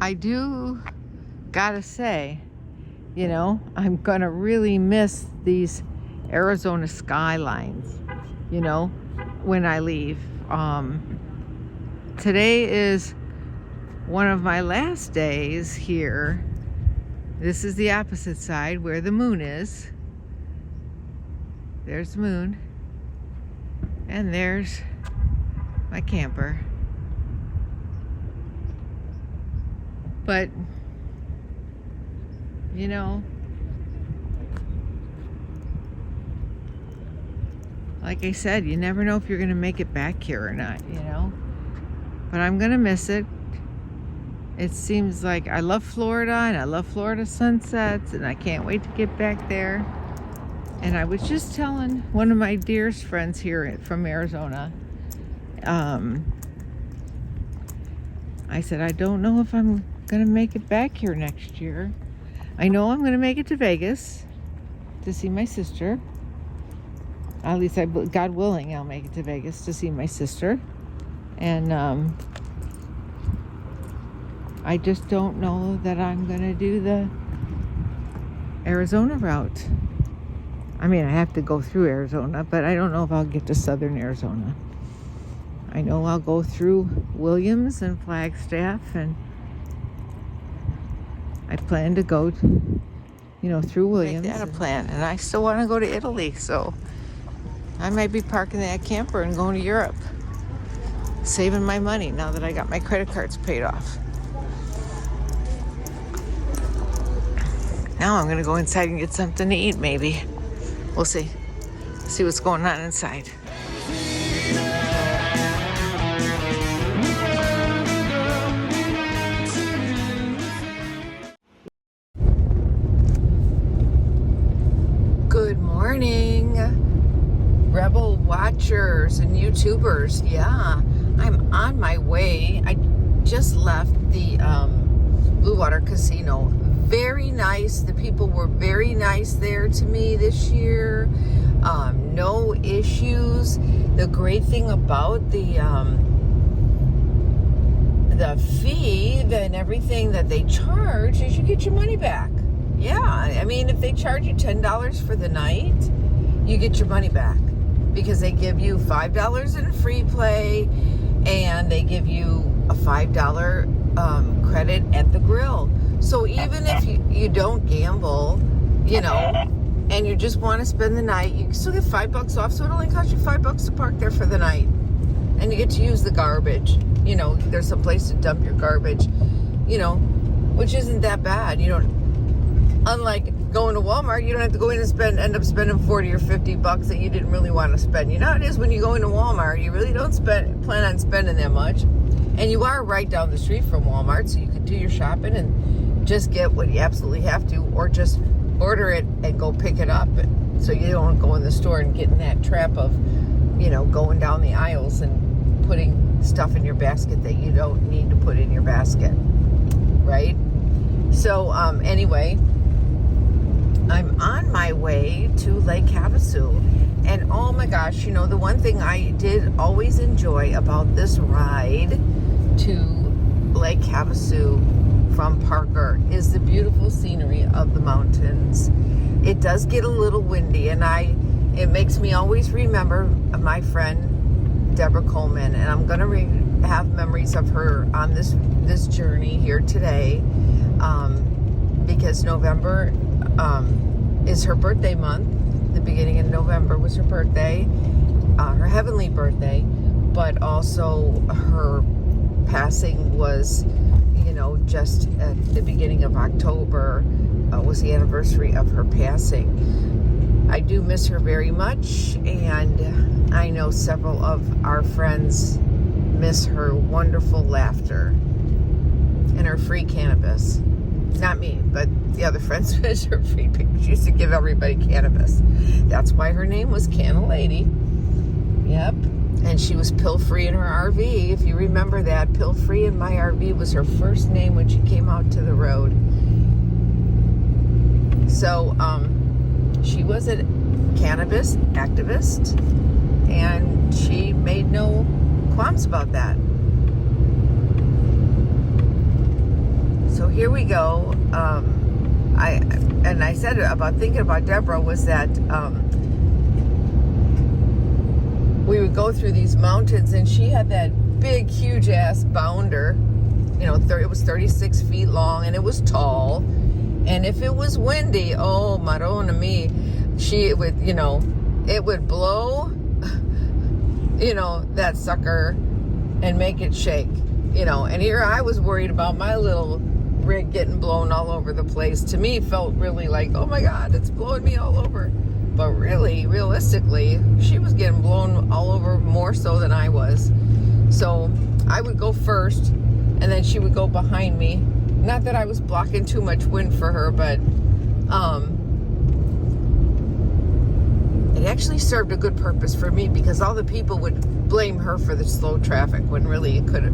I do gotta say, you know, I'm gonna really miss these Arizona skylines, you know, when I leave. Today is one of my last days here. This is the opposite side where the moon is. There's the moon. And there's my camper. But, you know, like I said, you never know if you're going to make it back here or not, you know. But I'm going to miss it. It seems like I love Florida, and I love Florida sunsets, and I can't wait to get back there. And I was just telling one of my dearest friends here from Arizona, I said, I don't know if I'm going to make it back here next year. I know I'm going to make it to Vegas to see my sister. At least, God willing, I'll make it to Vegas to see my sister. And I just don't know that I'm going to do the Arizona route. I mean, I have to go through Arizona, but I don't know if I'll get to southern Arizona. I know I'll go through Williams and Flagstaff, and I plan to go, you know, through Williams. Make that a plan, and I still want to go to Italy, so I might be parking that camper and going to Europe, saving my money now that I got my credit cards paid off. Now I'm going to go inside and get something to eat, maybe. We'll see. See what's going on inside. Good morning, Rebel watchers and YouTubers. Yeah, I'm on my way. I just left the Blue Water Casino. Very nice. The people were very nice there to me this year. No issues. The great thing about the fee and everything that they charge is you get your money back. Yeah, I mean, if they charge you $10 for the night, you get your money back because they give you $5 in free play, and they give you a $5 credit at the grill. So even if you don't gamble, you know, and you just want to spend the night, you can still get $5 off. So it only costs you $5 to park there for the night, and you get to use the garbage. You know, there's some place to dump your garbage, you know, which isn't that bad. You don't, unlike going to Walmart, you don't have to go in and end up spending $40 or $50 that you didn't really want to spend. You know how it is when you go into Walmart, you really don't plan on spending that much, and you are right down the street from Walmart, so you can do your shopping and just get what you absolutely have to, or just order it and go pick it up, so you don't go in the store and get in that trap of, you know, going down the aisles and putting stuff in your basket that you don't need to put in your basket, right? So anyway, I'm on my way to Lake Havasu, and oh my gosh, you know, the one thing I did always enjoy about this ride to Lake Havasu from Parker is the beautiful scenery of the mountains. It does get a little windy, and it makes me always remember my friend Deborah Coleman, and I'm gonna have memories of her on this journey here today, because November is her birthday month. The beginning of November was her birthday, her heavenly birthday, but also her passing was, you know, just at the beginning of October was the anniversary of her passing. I do miss her very much, and I know several of our friends miss her wonderful laughter and her free cannabis. Not me, but the other friends miss her free. She used to give everybody cannabis. That's why her name was Canna Lady. Yep. And she was pill-free in her RV. If you remember that, pill-free in my RV was her first name when she came out to the road. So she was a cannabis activist, and she made no qualms about that. here we go. I said about thinking about Deborah was that we would go through these mountains, and she had that big, huge ass bounder. You know, it was 36 feet long, and it was tall. And if it was windy, oh, Madonna me, it would blow, that sucker and make it shake. And here I was worried about my little rig getting blown all over the place. To me, it felt really like, oh my God, it's blowing me all over. But really, realistically, she was getting blown all over more so than I was. So I would go first, and then she would go behind me. Not that I was blocking too much wind for her, but it actually served a good purpose for me, because all the people would blame her for the slow traffic when really it could have,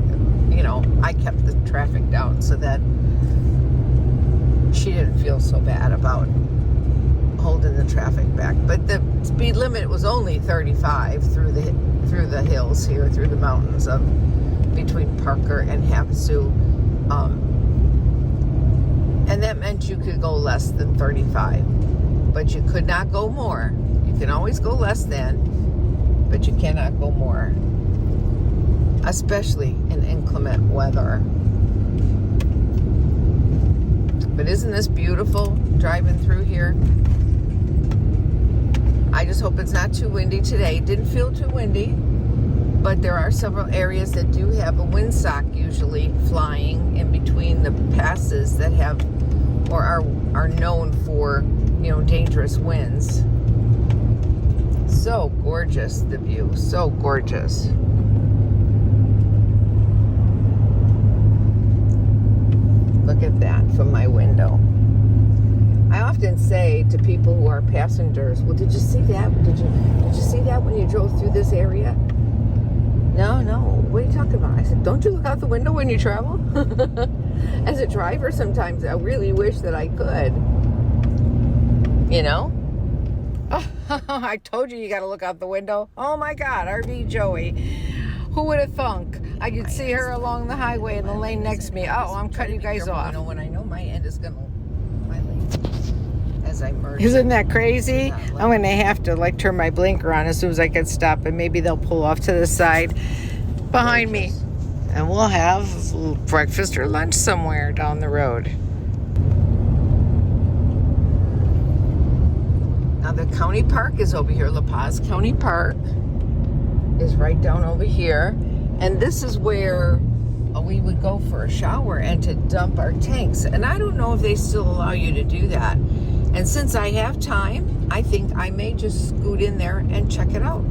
I kept the traffic down so that she didn't feel so bad about holding the traffic back. But the speed limit was only 35 through the hills here, through the mountains of between Parker and Havasu. And that meant you could go less than 35, but you could not go more. You can always go less than, but you cannot go more, especially in inclement weather. But isn't this beautiful driving through here? I just hope it's not too windy today. It didn't feel too windy, but there are several areas that do have a windsock usually flying in between the passes that have or are known for, dangerous winds. So gorgeous, the view, so gorgeous. Look at that from my window. I often say to people who are passengers, well, did you see that? Did you see that when you drove through this area? No, what are you talking about? I said, don't you look out the window when you travel? As a driver, sometimes I really wish that I could. I told you got to look out the window. Oh my God, RV Joey. Who would have thunk? I could see her along the highway in the lane next to me. Oh, I'm cutting you guys off. When I know my end is going to, my lane, as I merge. Isn't that crazy? I'm going to have to turn my blinker on as soon as I can stop, and maybe they'll pull off to the side behind me. And we'll have breakfast or lunch somewhere down the road. Now the county park is over here. La Paz County Park is right down over here. And this is where we would go for a shower and to dump our tanks. And I don't know if they still allow you to do that. And since I have time, I think I may just scoot in there and check it out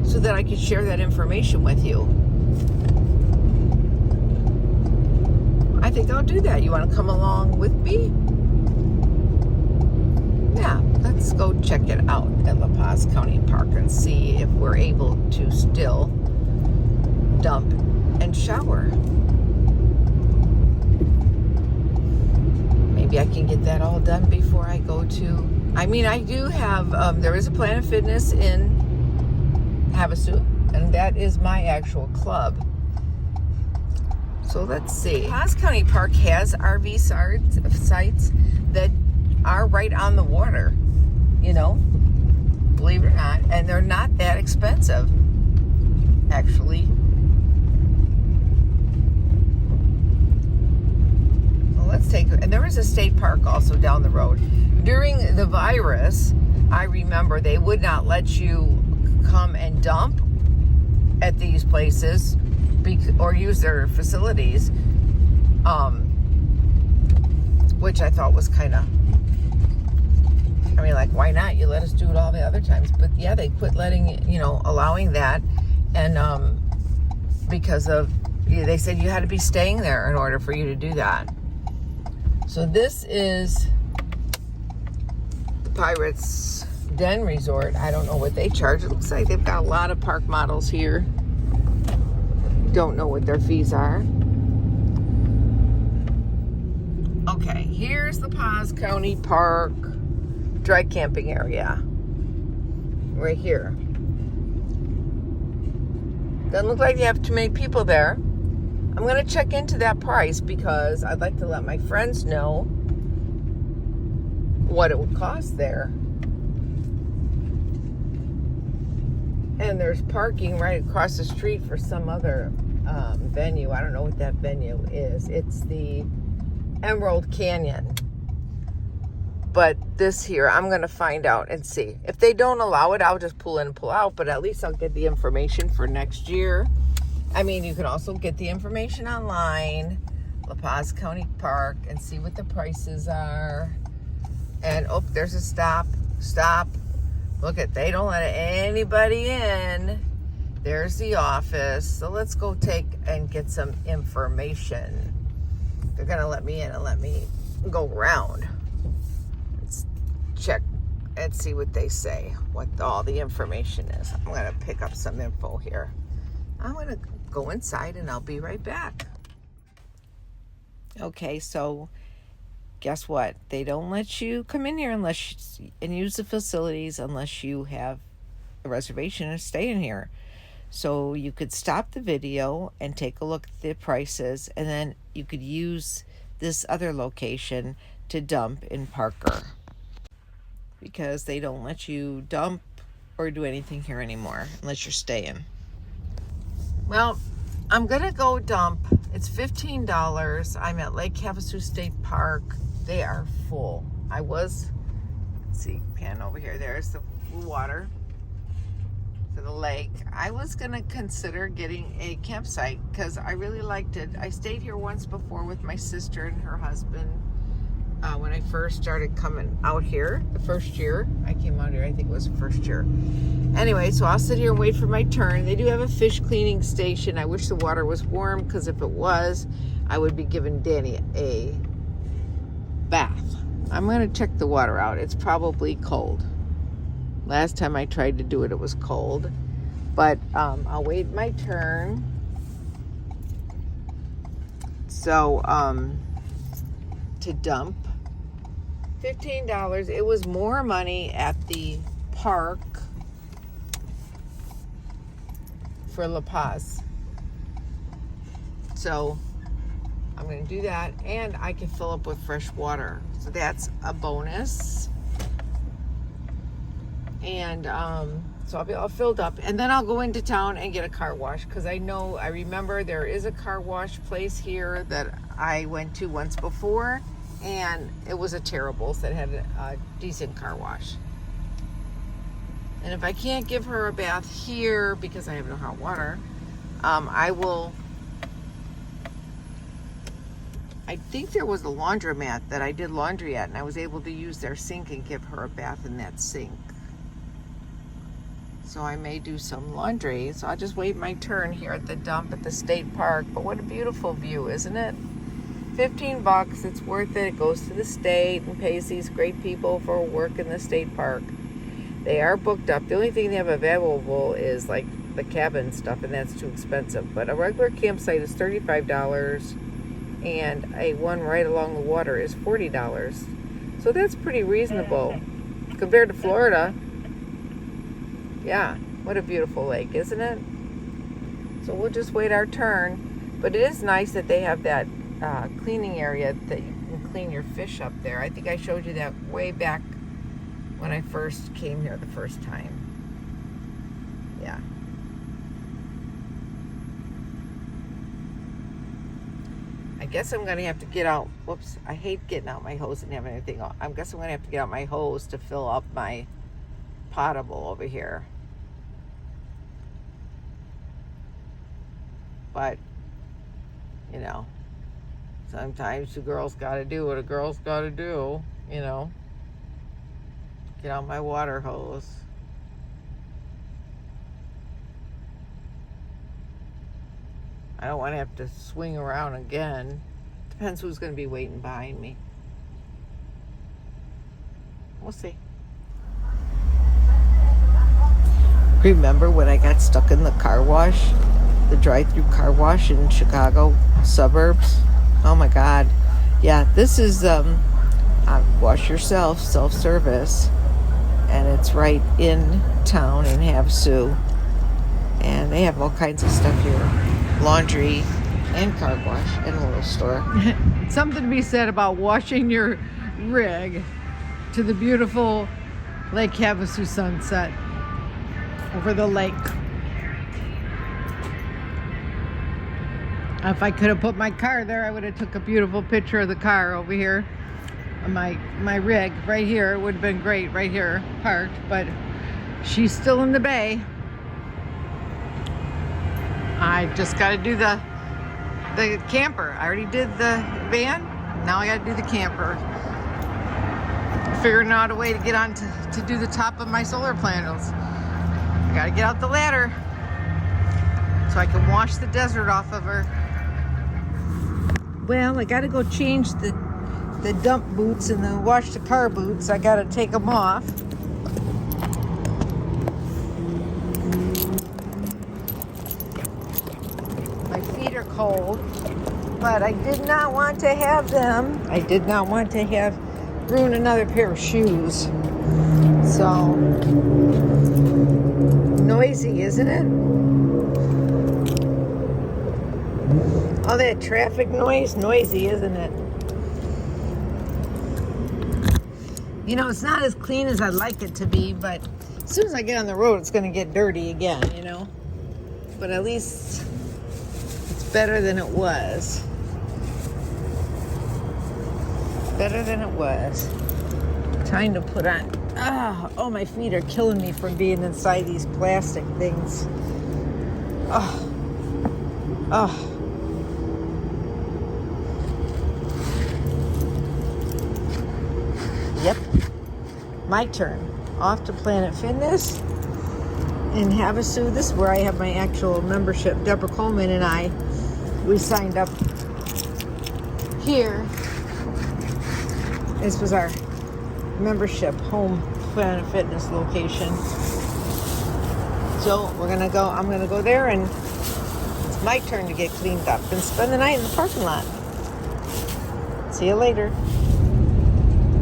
so that I could share that information with you. I think I'll do that. You want to come along with me? Yeah, let's go check it out at La Paz County Park and see if we're able to still dump and shower. Maybe I can get that all done before I go to... I do have... there is a Planet Fitness in Havasu, and that is my actual club. So let's see. La Paz County Park has RV sites that are right on the water, believe it or not, and they're not that expensive, actually. Well, let's take, and there is a state park also down the road. During the virus, I remember they would not let you come and dump at these places or use their facilities, which I thought was kind of, why not? You let us do it all the other times. But yeah, they quit allowing that. And because of, they said you had to be staying there in order for you to do that. So this is the Pirates Den Resort. I don't know what they charge. It looks like they've got a lot of park models here. Don't know what their fees are. Okay, here's the Paz County Park dry camping area. Right here. Doesn't look like you have too many people there. I'm going to check into that price because I'd like to let my friends know what it would cost there. And there's parking right across the street for some other venue. I don't know what that venue is. It's the Emerald Canyon. But this here, I'm going to find out and see. If they don't allow it, I'll just pull in and pull out. But at least I'll get the information for next year. I mean, you can also get the information online, La Paz County Park, and see what the prices are. And, oh, there's a stop. Stop. Look at, they don't let anybody in. There's the office. So let's go take and get some information. They're going to let me in and let me go around. Let's check and see what they say, what all the information is. I'm going to pick up some info here. I'm going to go inside and I'll be right back. Okay, so guess what? They don't let you come in here and use the facilities unless you have a reservation and stay in here. So you could stop the video and take a look at the prices, and then you could use this other location to dump in Parker, because they don't let you dump or do anything here anymore unless you're staying. Well, I'm gonna go dump. It's $15. I'm at Lake Havasu State Park. They are full. Let's see, pan over here. There's the water for the lake. I was gonna consider getting a campsite because I really liked it. I stayed here once before with my sister and her husband when I first started coming out here. The first year I came out here, I think it was the first year. Anyway, so I'll sit here and wait for my turn. They do have a fish cleaning station. I wish the water was warm, because if it was, I would be giving Danny a bath. I'm going to check the water out. It's probably cold. Last time I tried to do it, it was cold. But I'll wait my turn. So, to dump, $15. It was more money at the park for La Paz. So I'm going to do that, and I can fill up with fresh water. So that's a bonus. And so I'll be all filled up, and then I'll go into town and get a car wash, because I remember there is a car wash place here that I went to once before, and it was a Terrible's that had a decent car wash. And if I can't give her a bath here because I have no hot water, I think there was a laundromat that I did laundry at, and I was able to use their sink and give her a bath in that sink. So I may do some laundry. So I'll just wait my turn here at the dump at the state park. But what a beautiful view, isn't it? $15, it's worth it. It goes to the state and pays these great people for work in the state park. They are booked up. The only thing they have available is like the cabin stuff, and that's too expensive. But a regular campsite is $35, and a one right along the water is $40. So that's pretty reasonable compared to Florida. Yeah, what a beautiful lake, isn't it? So we'll just wait our turn. But it is nice that they have that cleaning area that you can clean your fish up there. I think I showed you that way back when I first came here the first time. Yeah. I guess I'm going to have to get out. Whoops, I hate getting out my hose and having anything on. I guess I'm going to have to get out my hose to fill up my potable over here. But, you know, sometimes the girls got to do what a girl's got to do, you know. Get out my water hose. I don't want to have to swing around again. Depends who's going to be waiting behind me. We'll see. Remember when I got stuck in the car wash? The drive-through car wash in Chicago suburbs? Oh my God. Yeah, this is wash yourself, self-service. And it's right in town in Havasu. And they have all kinds of stuff here. Laundry, And car wash and a little store. Something to be said about washing your rig to the beautiful Lake Havasu sunset over the lake. If I could have put my car there, I would have took a beautiful picture of the car over here. My rig right here would have been great right here parked, but she's still in the bay. I just got to do the camper. I already did the van. Now I got to do the camper. Figuring out a way to get on to do the top of my solar panels. I got to get out the ladder so I can wash the desert off of her. Well, I got to go change the dump boots and then wash the car boots. I got to take them off. My feet are cold, but I did not want to have them. I did not want to ruin another pair of shoes. So, noisy, isn't it? All that traffic noise, noisy, isn't it? You know, it's not as clean as I'd like it to be, but as soon as I get on the road, it's going to get dirty again, you know? But at least it's better than it was. Better than it was. Trying to put on... Oh, my feet are killing me from being inside these plastic things. Oh. Yep, my turn. Off to Planet Fitness in Havasu. This is where I have my actual membership. Deborah Coleman and we signed up here. This was our membership home Planet Fitness location. So I'm gonna go there, and it's my turn to get cleaned up and spend the night in the parking lot. See you later.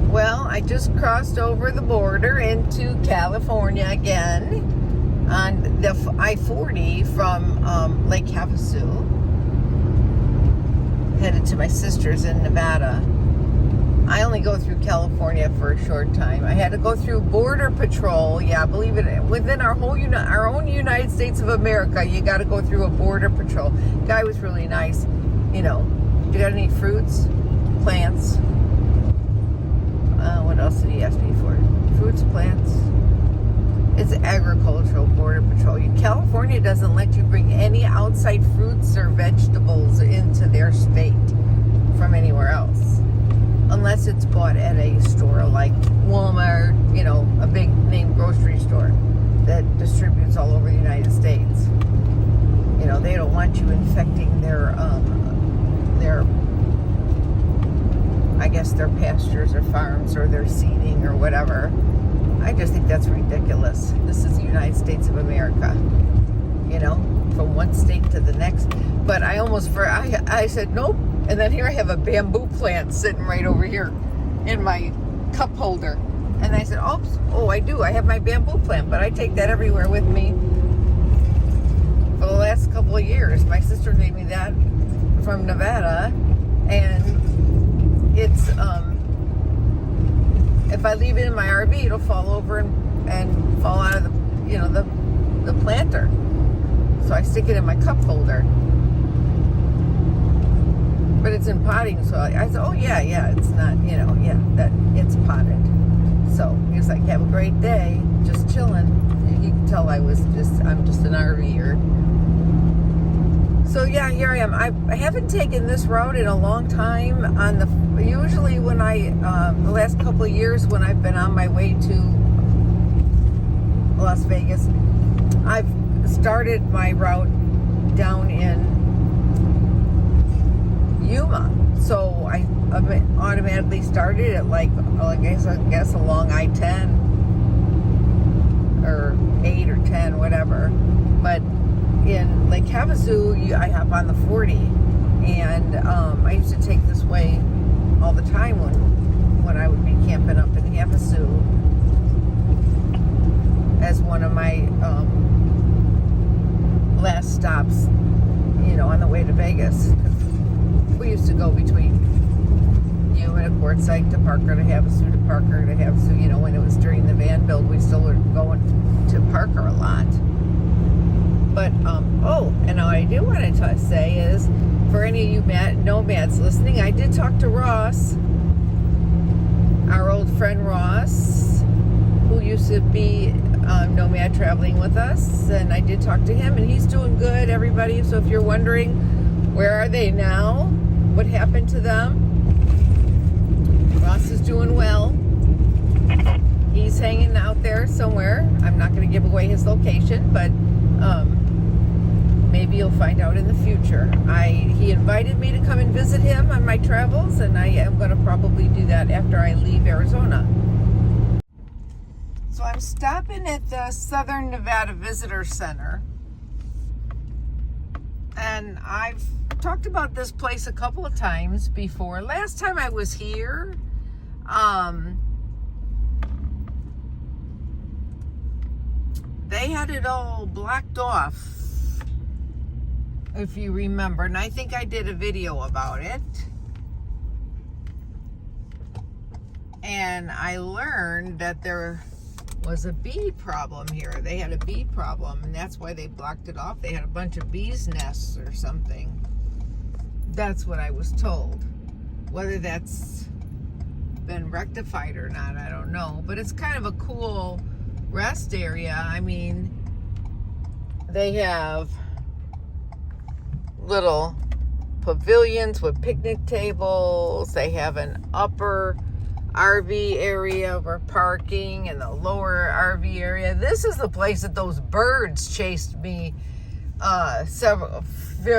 Well, I just crossed over the border into California again on the I-40 from Lake Havasu. Headed to my sister's in Nevada. I only go through California for a short time. I had to go through Border Patrol. Yeah, believe it, within our own United States of America, you got to go through a Border Patrol. Guy was really nice. You know, you got any fruits, plants? What else did he ask me for? Fruits, plants. It's agricultural Border Patrol. California doesn't let you bring any outside fruits or vegetables into their state from anywhere else, unless it's bought at a store like Walmart, you know, a big name grocery store that distributes all over the United States. You know, they don't want you infecting their I guess their pastures or farms or their seeding or whatever. I just think that's ridiculous. This is the United States of America, you know, from one state to the next. But I said nope, and then here I have a bamboo plant sitting right over here in my cup holder, and I said, I do, I have my bamboo plant, but I take that everywhere with me for the last couple of years. My sister gave me that from Nevada, and it's if I leave it in my RV, it'll fall over and fall out of the planter. So I stick it in my cup holder. But it's in potting, so I said, it's not, that it's potted. So he was like, have a great day, just chilling. You can tell I'm just an RV'r. So yeah, here I am. I haven't taken this route in a long time. Usually when the last couple of years when I've been on my way to Las Vegas, I've started my route down in Yuma. So I automatically started at I guess along I-10 or 8 or 10, whatever. But in Lake Havasu, I hop on the 40, and I used to take this way all the time when I would be camping up in Havasu as one of my last stops, on the way to Vegas. We used to go between you and a Quartzsite to Parker to Havasu to Parker to Havasu. When it was during the van build, we still were going to Parker a lot. But, and all I do want to say is, for any of you nomads listening, I did talk to Ross, our old friend Ross, who used to be nomad traveling with us, and I did talk to him, and he's doing good, everybody. So if you're wondering, where are they now? What happened to them? Ross is doing well. He's hanging out there somewhere. I'm not going to give away his location, but maybe you'll find out in the future. He invited me to come and visit him on my travels, and I am going to probably do that after I leave Arizona. So I'm stopping at the Southern Nevada Visitor Center, and I've talked about this place a couple of times before. Last time I was here, they had it all blocked off, if you remember, and I think I did a video about it. And I learned that there was a bee problem here. They had a bee problem, and that's why they blocked it off. They had a bunch of bees' nests or something. That's what I was told. Whether that's been rectified or not, I don't know. But it's kind of a cool rest area. I mean, they have little pavilions with picnic tables. They have an upper RV area for parking and the lower RV area. This is the place that those birds chased me a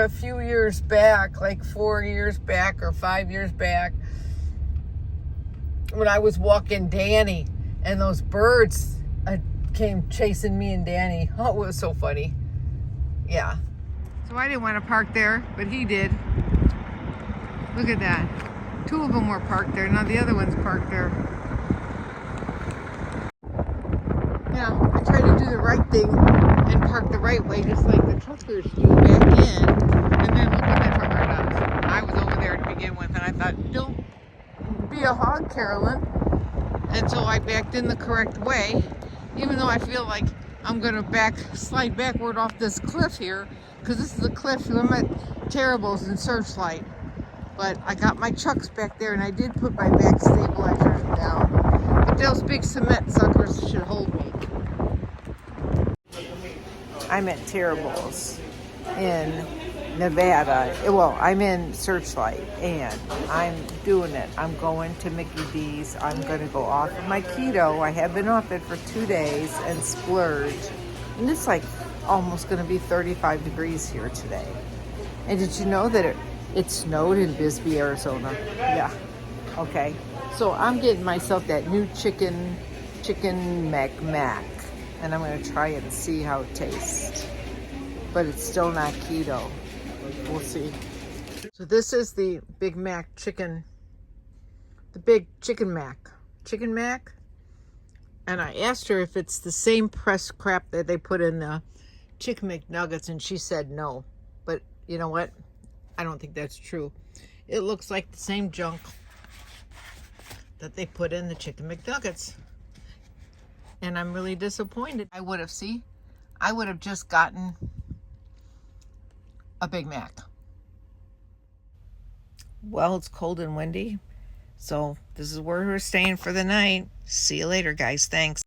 few years back, like 4 years back or 5 years back, when I was walking Danny, and those birds came chasing me and Danny. Oh, it was so funny. Yeah. So I didn't want to park there, but he did. Look at that. 2 of them were parked there. Now the other one's parked there. Yeah, I tried to do the right thing and park the right way, just like the truckers do back in. And then look what that trucker does. I was over there to begin with, and I thought, don't be a hog, Carolyn. And so I backed in the correct way, even though I feel like I'm going to slide backward off this cliff here, because this is a cliff. I'm at Terrible's and Searchlight. But I got my chucks back there, and I did put my back stabilizers down. But those big cement suckers should hold me. I'm at Terrible's in Nevada. Well, I'm in Searchlight, and I'm doing it. I'm going to Mickey D's. I'm going to go off of my keto. I have been off it for 2 days and splurge. And it's like almost going to be 35 degrees here today. And did you know that it snowed in Bisbee, Arizona? Yeah. Okay. So I'm getting myself that new chicken mac, and I'm going to try it and see how it tastes. But it's still not keto. We'll see. So this is the Big Mac chicken. The big chicken mac. And I asked her if it's the same pressed crap that they put in the Chicken McNuggets, and she said no. But you know what? I don't think that's true. It looks like the same junk that they put in the Chicken McNuggets. And I'm really disappointed. I would have just gotten a Big Mac. Well, it's cold and windy, so this is where we're staying for the night. See you later, guys. Thanks.